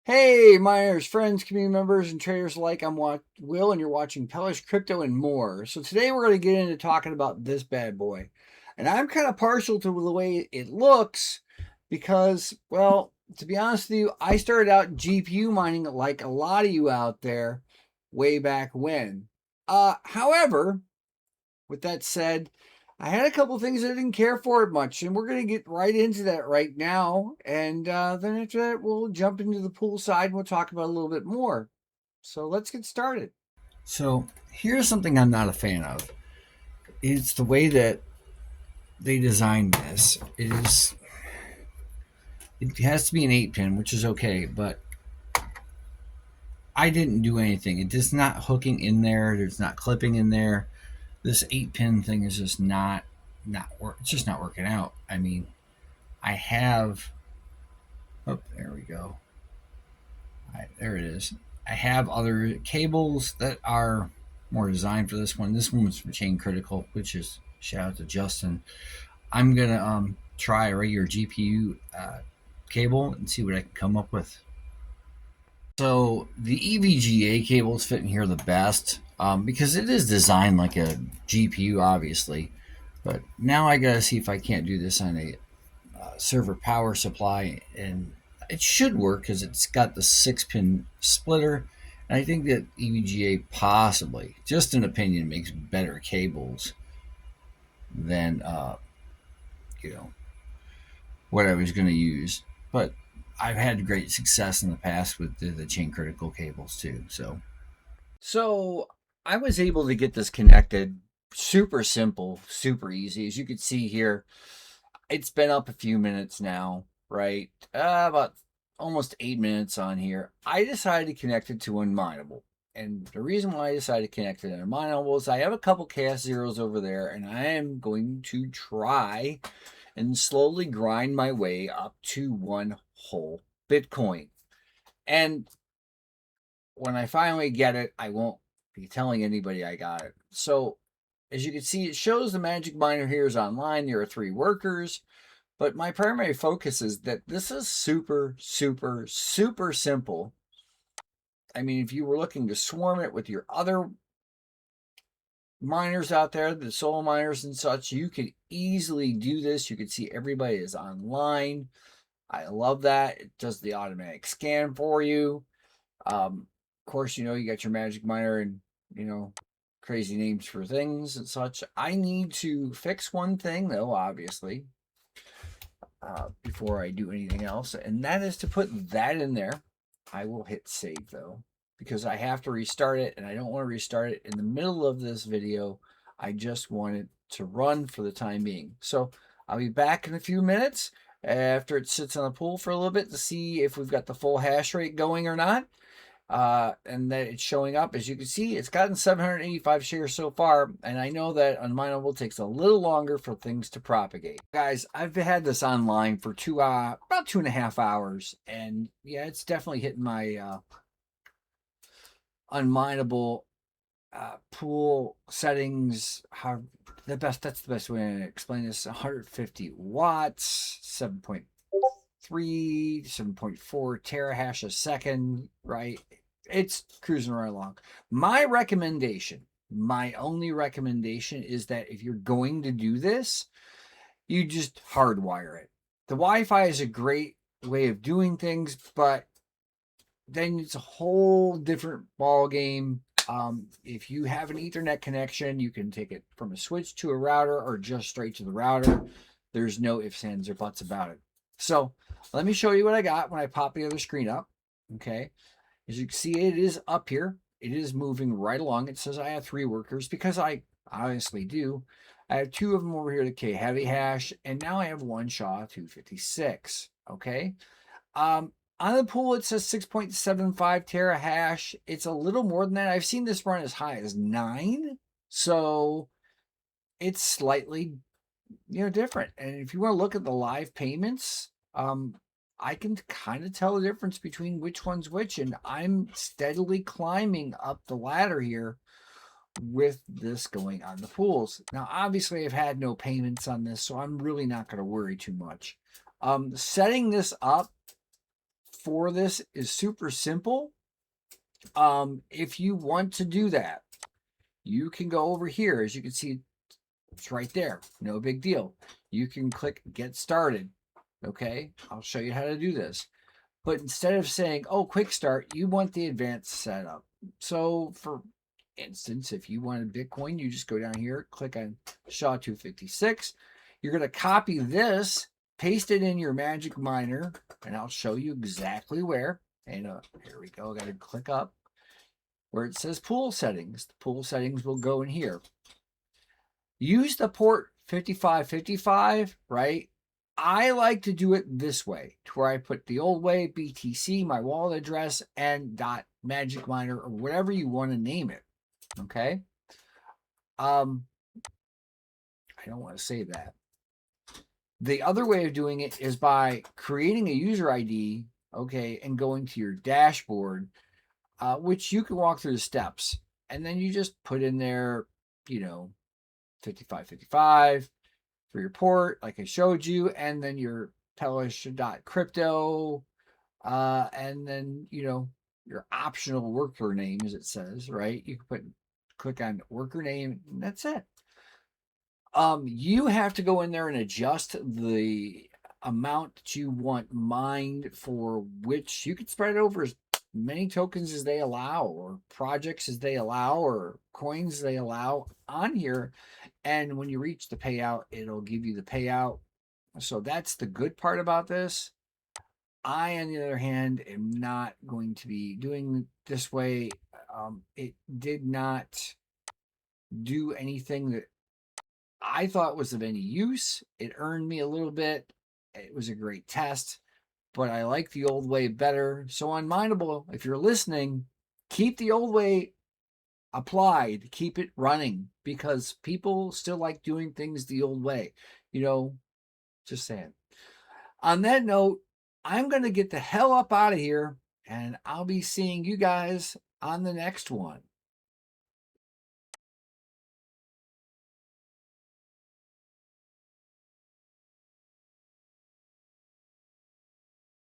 Hey, miners, friends, community members, and traders alike. I'm Will, and you're watching Pellish Crypto and More. So today we're going to get into talking about this bad boy. And I'm kind of partial to the way it looks because, well, to be honest with you, I started out GPU mining like a lot of you out there way back when. However, with that said, I had a couple things I didn't care for it much, and we're going to get right into that right now. And then after that, we'll jump into the pool side and we'll talk about it a little bit more. So let's get started. So here's something I'm not a fan of. It's the way that they designed this. It has to be an 8 pin, which is okay, but I didn't do anything. It is not hooking in there. There's not clipping in there. This 8 pin thing is just not work. It's just not working out. I mean, I have. Oh, there we go. All right, there it is. I have other cables that are more designed for this one. This one was from Chain Critical, which is shout out to Justin. I'm gonna try a regular GPU cable and see what I can come up with. So the EVGA cables fit in here the best because it is designed like a GPU, obviously. But now I gotta see if I can't do this on a server power supply, and it should work because it's got the 6 pin splitter. And I think that EVGA possibly, just an opinion, makes better cables than you know what I was going to use. But I've had great success in the past with the chain critical cables too. So I was able to get this connected super simple, super easy. As you can see here, it's been up a few minutes now, right? About almost 8 minutes on here. I decided to connect it to Unmineable. And the reason why I decided to connect it to Unmineable is I have a couple chaos zeros over there, and I am going to try and slowly grind my way up to one whole Bitcoin. And when I finally get it, I won't be telling anybody I got it. So as you can see, it shows the magic miner here is online. There are 3 workers. But my primary focus is that this is super, super, super simple. I mean, if you were looking to swarm it with your other miners out there, the solo miners and such, you could easily do this. You can see everybody is online. I love that. It does the automatic scan for you. Of course, you got your magic miner and, crazy names for things and such. I need to fix one thing, though, obviously. Before I do anything else, and that is to put that in there. I will hit save though, because I have to restart it, and I don't want to restart it in the middle of this video. I just want it to run for the time being. So I'll be back in a few minutes after it sits on the pool for a little bit to see if we've got the full hash rate going or not. And that it's showing up. As you can see, it's gotten 785 shares so far, and I know that Unmineable takes a little longer for things to propagate. Guys, I've had this online for about 2.5 hours, and yeah, it's definitely hitting my Unmineable pool settings. That's the best way to explain this. 150 watts, 7.3, 7.4 terahash a second, right? It's cruising right along. My only recommendation is that if you're going to do this, you just hardwire it. The Wi-Fi is a great way of doing things, but then it's a whole different ball game. If you have an Ethernet connection, you can take it from a switch to a router or just straight to the router. There's no ifs, ands, or buts about it. So let me show you what I got when I pop the other screen up. Okay. As you can see, it is up here. It is moving right along. It says I have 3 workers because I honestly do. I have 2 of them over here to K heavy hash, and now I have 1 SHA 256. Okay. On the pool, it says 6.75 terahash. It's a little more than that. I've seen this run as high as 9. So it's slightly, different. And if you want to look at the live payments, I can kind of tell the difference between which one's which. And I'm steadily climbing up the ladder here with this going on the pools. Now, obviously, I've had no payments on this, so I'm really not going to worry too much. Setting this up for this is super simple. If you want to do that, you can go over here. As you can see, it's right there. No big deal. You can click Get Started. Okay, I'll show you how to do this. But instead of saying, oh, quick start, you want the advanced setup. So for instance, if you wanted Bitcoin, you just go down here, click on SHA 256. You're going to copy this, paste it in your Magic Miner, and I'll show you exactly where. And here we go. I got to click up where it says pool settings. The pool settings will go in here. Use the port 5555, right? I like to do it this way, to where I put the old way, BTC, my wallet address, and .magic miner, or whatever you want to name it. Okay. I don't want to say that. The other way of doing it is by creating a user ID, okay, and going to your dashboard, which you can walk through the steps. And then you just put in there, 5555 for your port, like I showed you, and then your Pelish.crypto, and then, your optional worker name, as it says, right? You can click on worker name, and that's it. You have to go in there and adjust the amount that you want mined, for which you could spread it over as many tokens as they allow, or projects as they allow, or coins they allow on here. And when you reach the payout, it'll give you the payout. So that's the good part about this. I, on the other hand, am not going to be doing this way. It did not do anything that I thought was of any use. It earned me a little bit. It was a great test, but I like the old way better. So Unmineable, if you're listening, keep the old way applied, keep it running, because people still like doing things the old way. Just saying. On that note, I'm going to get the hell up out of here, and I'll be seeing you guys on the next one.